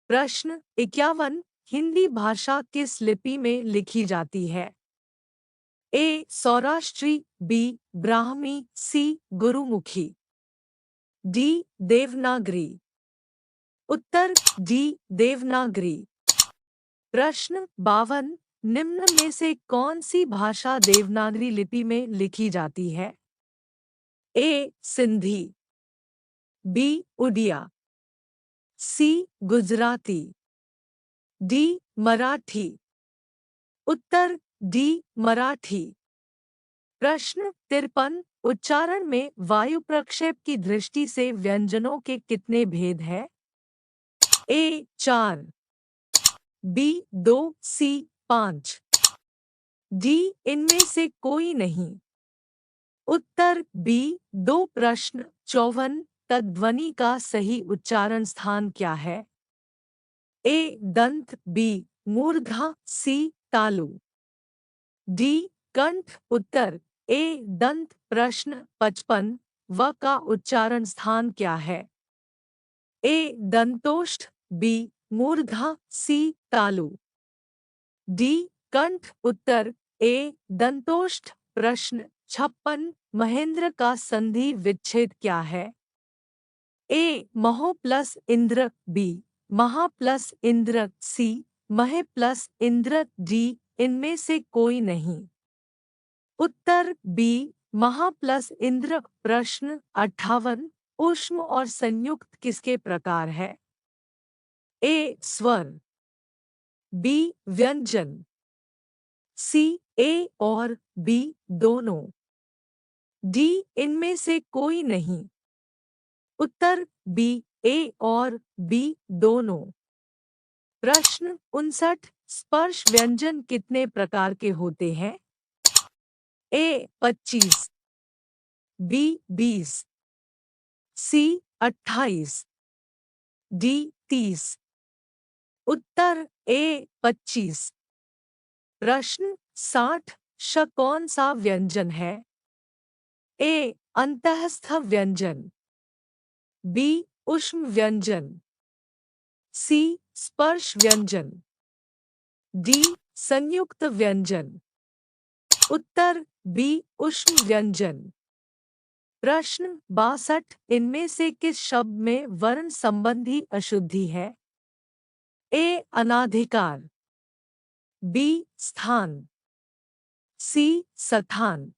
प्रश्न 51। हिंदी भाषा किस लिपि में लिखी जाती है? ए सौराष्ट्री, बी ब्राह्मी, सी गुरुमुखी, डी देवनागरी। उत्तर डी देवनागरी। प्रश्न 52। निम्न में से कौन सी भाषा देवनागरी लिपि में लिखी जाती है? ए सिंधी, बी उड़िया, सी गुजराती, डी मराठी। उत्तर डी मराठी। प्रश्न 53। उच्चारण में वायु प्रक्षेप की दृष्टि से व्यंजनों के कितने भेद हैं? ए 4, बी 2, सी 5, डी इनमें से कोई नहीं। उत्तर बी 2। प्रश्न 54। तद्ध्वनि का सही उच्चारण स्थान क्या है? ए दंत, बी मूर्धा, सी तालु, डी कंठ। उत्तर ए दंत। प्रश्न 55। व का उच्चारण स्थान क्या है? ए दंतोष्ठ, बी मूर्धा, सी तालु, डी कंठ। उत्तर ए दंतोष्ठ। प्रश्न 56। महेंद्र का संधि विच्छेद क्या है? ए महो प्लस इंद्र, बी महा प्लस इंद्र, सी महे प्लस इंद्र, डी इनमें से कोई नहीं। उत्तर बी महा प्लस इंद्र। प्रश्न 58। ऊष्म और संयुक्त किसके प्रकार है? ए स्वर, बी व्यंजन, सी ए और बी दोनों, डी इनमें से कोई नहीं। उत्तर बी ए और बी दोनों। प्रश्न 59। स्पर्श व्यंजन कितने प्रकार के होते हैं? ए 25, बी 20, सी 28, डी 30। उत्तर ए 25। प्रश्न 60। श कौन सा व्यंजन है? ए अंतःस्थ व्यंजन, बी ऊष्म व्यंजन, सी स्पर्श व्यंजन, डी संयुक्त व्यंजन। उत्तर बी ऊष्म व्यंजन। प्रश्न 62। इनमें से किस शब्द में वर्ण संबंधी अशुद्धि है? ए अनाधिकार, बी स्थान, सी सथान,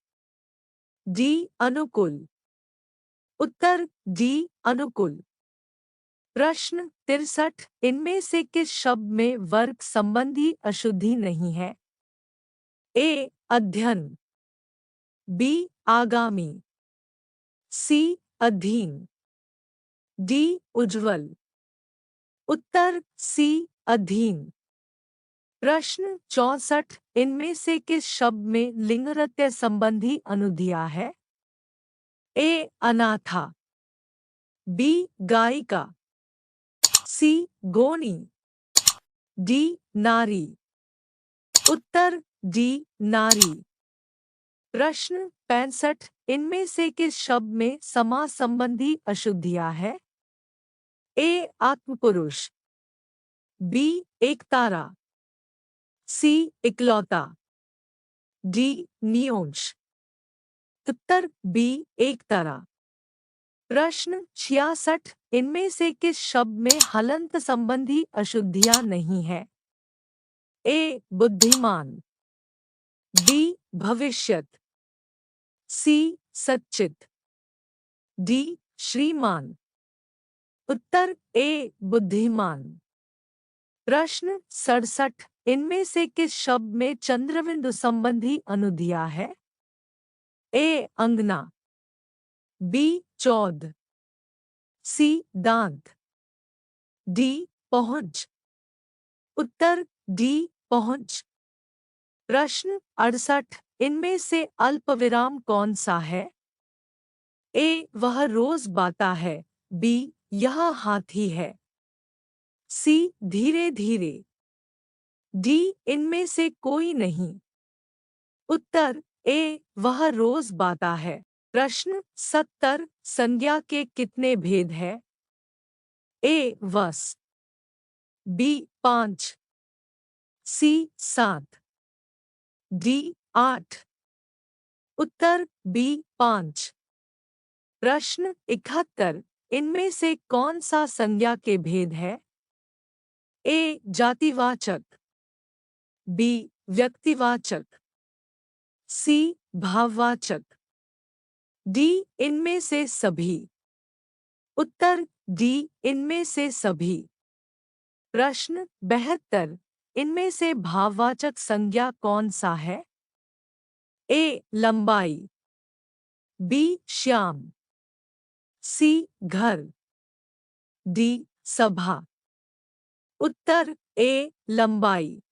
डी अनुकूल। उत्तर डी अनुकूल। प्रश्न 63। इनमें से किस शब्द में वर्ग संबंधी अशुद्धि नहीं है? ए अध्ययन, बी आगामी, सी अधीन, डी उज्ज्वल। उत्तर सी अधीन। प्रश्न 64। इनमें से किस शब्द में लिंगरत्य संबंधी अनुधिया है? ए अनाथा, बी गायिका, सी गोनी, डी नारी। उत्तर डी नारी। प्रश्न 65। इनमें से किस शब्द में समास संबंधी अशुद्धियां है? ए आत्मपुरुष, बी एकतारा, सी इकलौता, डी नियोंश। उत्तर बी एकतारा। प्रश्न 66। इनमें से किस शब्द में हलंत संबंधी अशुद्धियां नहीं है? ए बुद्धिमान, बी भविष्यत, सी सच्चित, डी श्रीमान। उत्तर ए बुद्धिमान। प्रश्न 67। इनमें से किस शब्द में चंद्रबिंदु संबंधी अनुधिया है? ए अंगना, बी चौद, सी दांत, डी पहुंच। उत्तर डी पहुंच। प्रश्न 68। इनमें से अल्पविराम कौन सा है? ए वह रोज बाता है, बी यह हाथी है, सी धीरे धीरे, डी इनमें से कोई नहीं। उत्तर ए वह रोज बाता है। प्रश्न 70। संज्ञा के कितने भेद हैं? ए वस, बी 5, सी 7, डी 8। उत्तर बी 5। प्रश्न 71। इनमें से कौन सा संज्ञा के भेद है? ए जातिवाचक, बी व्यक्तिवाचक, सी भाववाचक, डी इनमें से सभी। उत्तर डी इनमें से सभी। प्रश्न 72। इनमें से भाववाचक संज्ञा कौन सा है? ए लंबाई, बी श्याम, सी घर, डी सभा। उत्तर ए लंबाई।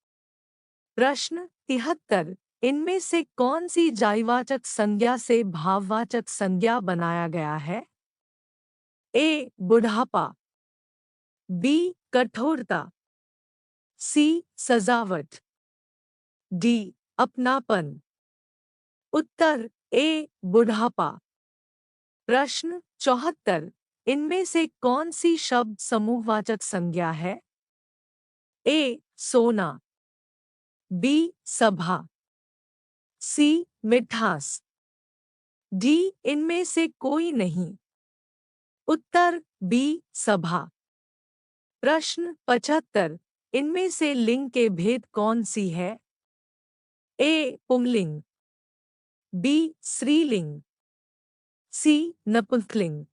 प्रश्न 73। इनमें से कौन सी जातिवाचक संज्ञा से भाववाचक संज्ञा बनाया गया है? ए बुढ़ापा, बी कठोरता, सी सजावट, डी अपनापन। उत्तर ए बुढ़ापा। प्रश्न 74। इनमें से कौन सी शब्द समूहवाचक संज्ञा है? ए सोना, बी सभा, सी मिठास, डी इनमें से कोई नहीं। उत्तर बी सभा। प्रश्न 75। इनमें से लिंग के भेद कौन सी है? ए पुंगलिंग, बी स्त्रीलिंग, सी नपुंसकलिंग,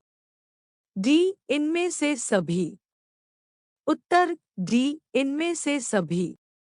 डी इनमें से सभी। उत्तर डी इनमें से सभी।